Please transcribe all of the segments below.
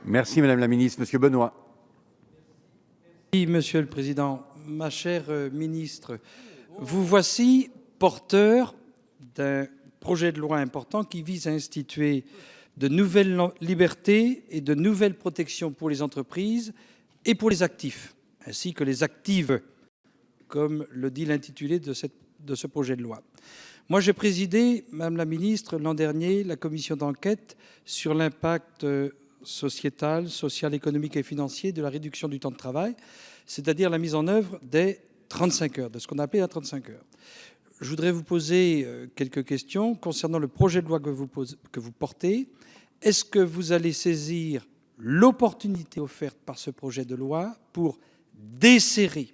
Merci Madame la Ministre. Monsieur Benoît. Oui, Monsieur le Président. Ma chère ministre, vous voici porteur d'un projet de loi important qui vise à instituer de nouvelles libertés et de nouvelles protections pour les entreprises et pour les actifs, ainsi que les actives, comme le dit l'intitulé de ce projet de loi. Moi, j'ai présidé, Madame la Ministre, l'an dernier, la commission d'enquête sur l'impact sociétal, social, économique et financier de la réduction du temps de travail, c'est-à-dire la mise en œuvre des 35 heures, de ce qu'on appelle la 35 heures. Je voudrais vous poser quelques questions concernant le projet de loi que vous portez. Est-ce que vous allez saisir l'opportunité offerte par ce projet de loi pour desserrer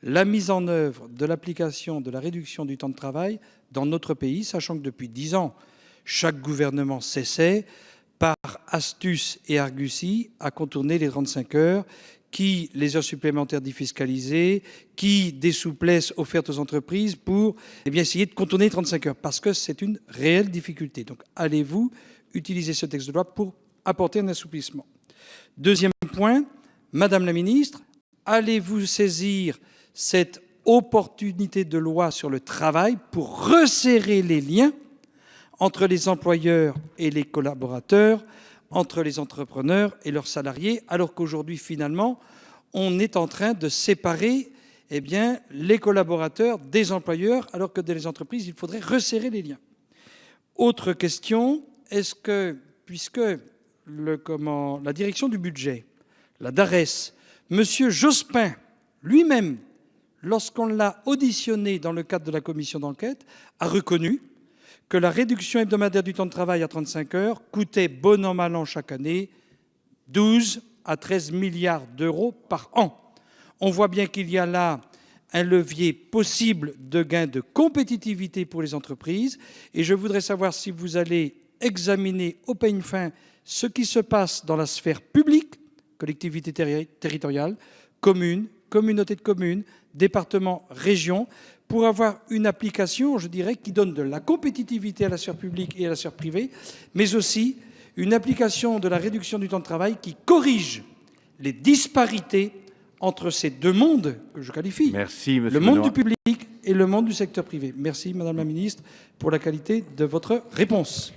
la mise en œuvre de l'application de la réduction du temps de travail dans notre pays, sachant que depuis 10 ans, chaque gouvernement s'essaie, par astuce et argutie, à contourner les 35 heures, qui les heures supplémentaires défiscalisées, qui des souplesses offertes aux entreprises pour essayer de contourner les 35 heures, parce que c'est une réelle difficulté. Donc allez-vous utiliser ce texte de loi pour apporter un assouplissement? Deuxième point, Madame la Ministre, allez-vous saisir cette opportunité de loi sur le travail pour resserrer les liens entre les employeurs et les collaborateurs, entre les entrepreneurs et leurs salariés, alors qu'aujourd'hui, finalement, on est en train de séparer les collaborateurs des employeurs, alors que dans les entreprises, il faudrait resserrer les liens. Autre question, est-ce que, puisque la direction du budget, la DARES, M. Jospin lui-même, lorsqu'on l'a auditionné dans le cadre de la commission d'enquête, a reconnu que la réduction hebdomadaire du temps de travail à 35 heures coûtait bon an mal an chaque année 12 à 13 milliards d'euros par an. On voit bien qu'il y a là un levier possible de gain de compétitivité pour les entreprises et je voudrais savoir si vous allez examiner au peigne fin ce qui se passe dans la sphère publique, collectivités territoriales, communes, communautés de communes, départements, régions, pour avoir une application, je dirais, qui donne de la compétitivité à la sphère publique et à la sphère privée, mais aussi une application de la réduction du temps de travail qui corrige les disparités entre ces deux mondes que je qualifie. Merci, le monde du public et le monde du secteur privé. Merci, Madame la Ministre, pour la qualité de votre réponse.